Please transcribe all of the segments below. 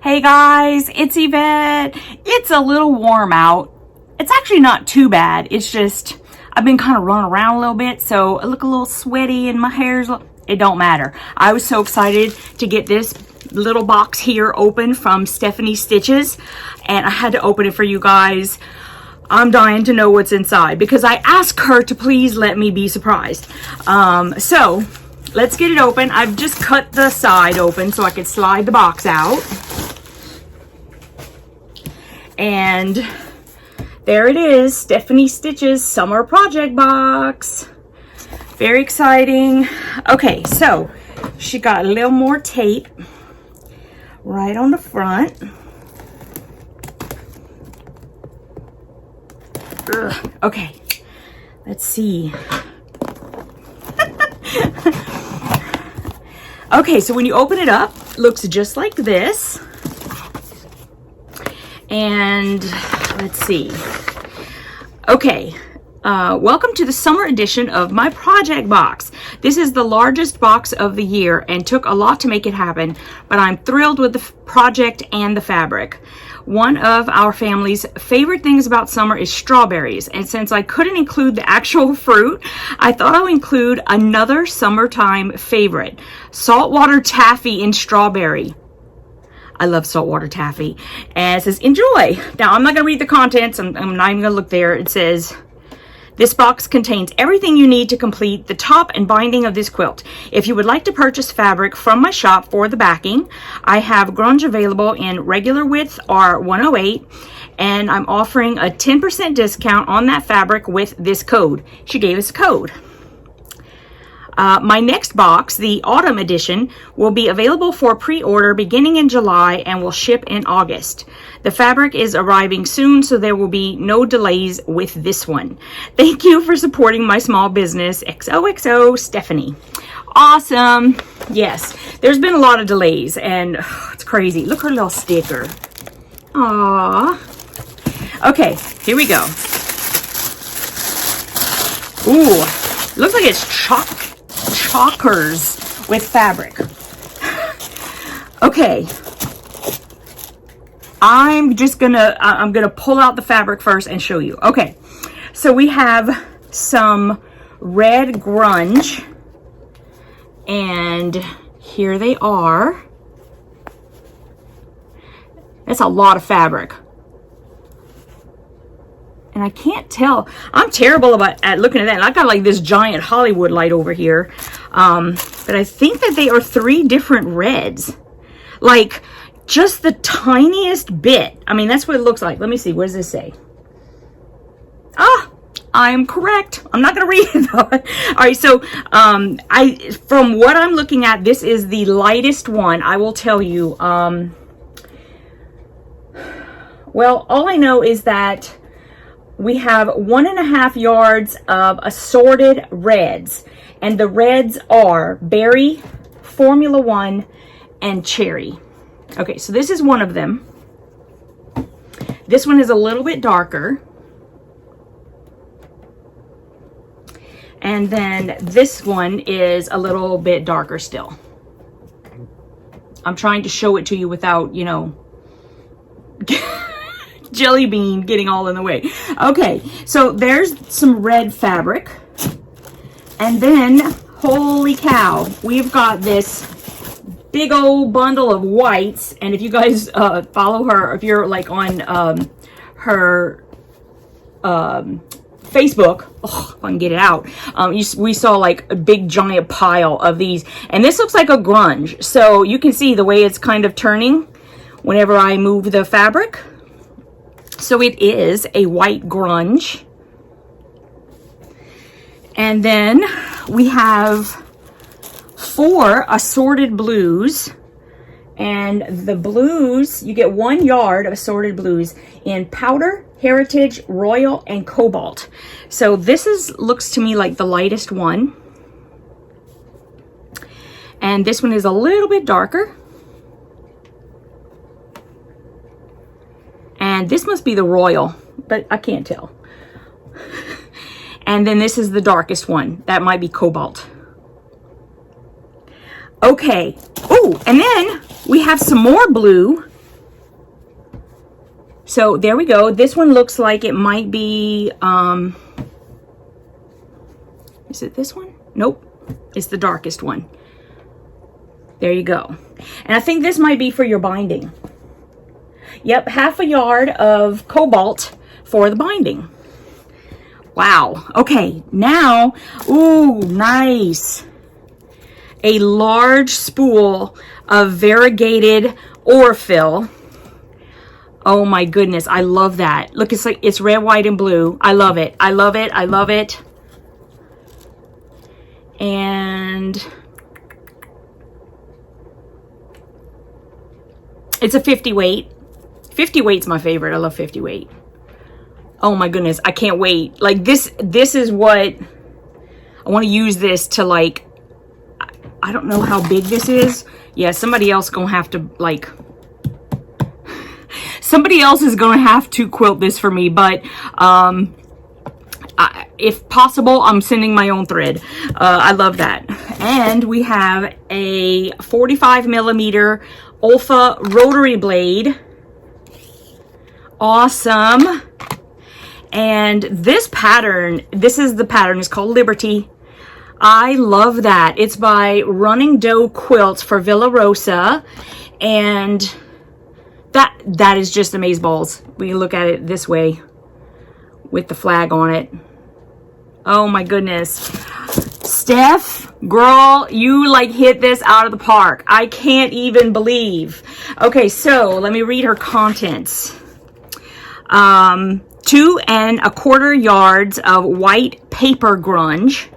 Hey guys, it's Yvette. It's a little warm out. It's actually not too bad. It's just, I've been kind of running around a little bit, so I look a little sweaty and my hair's, it don't matter. I was so excited to get this little box here open from Stephanie Stitches, and I had to open it for you guys. I'm dying to know what's inside because I asked her to please let me be surprised. So let's get it open. I've just cut the side open so I could slide the box out. And there it is, Stephanie Stitches Summer Project Box. Very exciting. Okay, so she got a little more tape right on the front. Ugh. Okay, let's see. Okay, so when you open it up, it looks just like this. And let's see. Okay, welcome to the summer edition of my project box. This is the largest box of the year and took a lot to make it happen, but I'm thrilled with the project and the fabric. One of our family's favorite things about summer is strawberries, and since I couldn't include the actual fruit, I thought I would include another summertime favorite, saltwater taffy in strawberry. I love saltwater taffy. And it says, enjoy. Now, I'm not going to read the contents. I'm not even going to look there. It says, this box contains everything you need to complete the top and binding of this quilt. If you would like to purchase fabric from my shop for the backing, I have Grunge available in regular width or 108, and I'm offering a 10% discount on that fabric with this code. She gave us a code. My next box, the autumn edition, will be available for pre-order beginning in July and will ship in August. The fabric is arriving soon, so there will be no delays with this one. Thank you for supporting my small business. XOXO, Stephanie. Awesome. Yes, there's been a lot of delays, and it's crazy. Look at her little sticker. Aww. Okay, here we go. Ooh, looks like it's chalkers with fabric. Okay, I'm gonna pull out the fabric first and show you. Okay, so we have some red grunge, and here they are. That's a lot of fabric. And I can't tell. I'm terrible at looking at that. And I got like this giant Hollywood light over here. But I think that they are 3 different reds. Like just the tiniest bit. I mean, that's what it looks like. Let me see. What does this say? Ah, I'm correct. I'm not going to read it though. All right. So from what I'm looking at, this is the lightest one. I will tell you. Well, all I know is that we have 1.5 yards of assorted reds, and the reds are berry, Formula 1, and cherry. Okay, so this is one of them. This one is a little bit darker. And then this one is a little bit darker still. I'm trying to show it to you without, you know, jelly bean getting all in the way. Okay, so there's some red fabric, and then holy cow, we've got this big old bundle of whites. And if you guys follow her, if you're like on her Facebook, oh, if I can get it out, we saw like a big giant pile of these, and this looks like a grunge, so you can see the way it's kind of turning whenever I move the fabric. So it is a white grunge. And then we have 4 assorted blues. And the blues, you get 1 yard of assorted blues in powder, heritage, royal, and cobalt. So this looks to me like the lightest one. And this one is a little bit darker. And this must be the royal, but I can't tell. And then this is the darkest one. That might be cobalt. Okay. Oh, and then we have some more blue. So there we go. This one looks like it might be, is it this one? Nope. It's the darkest one. There you go. And I think this might be for your binding. Yep, ½ a yard of Cobalt for the binding. Wow. Okay, now, ooh, nice. A large spool of Variegated Aurifil. Oh my goodness, I love that. Look, it's like it's red, white, and blue. I love it. I love it. I love it. And it's a 50 weight. 50 weight's my favorite. I love 50 weight. Oh my goodness, I can't wait. Like this is what I want to use this to, like, I don't know how big this is. Yeah, somebody else gonna have to, like, somebody else is gonna have to quilt this for me, but if possible, I'm sending my own thread. I love that. And we have a 45mm Olfa rotary blade. Awesome. And this pattern, this is the pattern, it's called Liberty. I love that. It's by Running Dough Quilts for Villa Rosa. And that is just amazeballs. We can look at it this way with the flag on it. Oh my goodness. Steph, girl, you like hit this out of the park. I can't even believe. Okay, so let me read her contents. 2 1/4 yards of white paper grunge.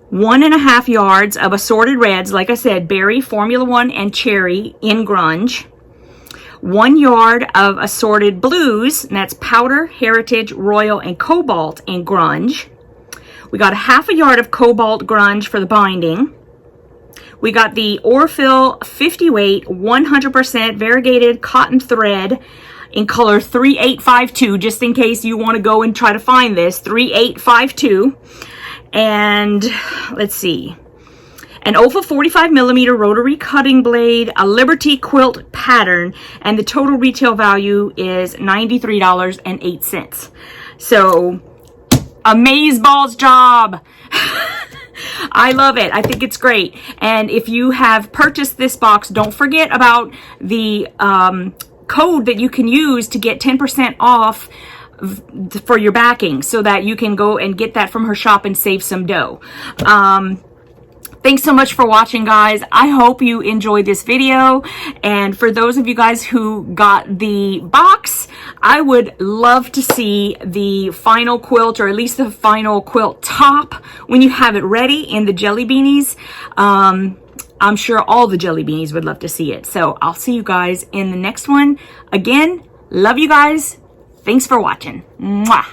1 1/2 yards of assorted reds, like I said, berry, Formula 1, and cherry in grunge. 1 yard of assorted blues, and that's powder, heritage, royal, and cobalt in grunge. We got ½ a yard of cobalt grunge for the binding. We got the Aurifil 50 weight, 100% variegated cotton thread in color 3852, just in case you want to go and try to find this, 3852. And let's see, an Olfa 45mm rotary cutting blade, a Liberty quilt pattern, and the total retail value is $93.08. So, amazeballs job. I love it. I think it's great. And if you have purchased this box, don't forget about the code that you can use to get 10% off for your backing, so that you can go and get that from her shop and save some dough. Thanks so much for watching, guys. I hope you enjoyed this video. And for those of you guys who got the box, I would love to see the final quilt, or at least the final quilt top, when you have it ready in the jelly beanies. I'm sure all the jelly beanies would love to see it. So I'll see you guys in the next one. Again, love you guys. Thanks for watching. Mwah.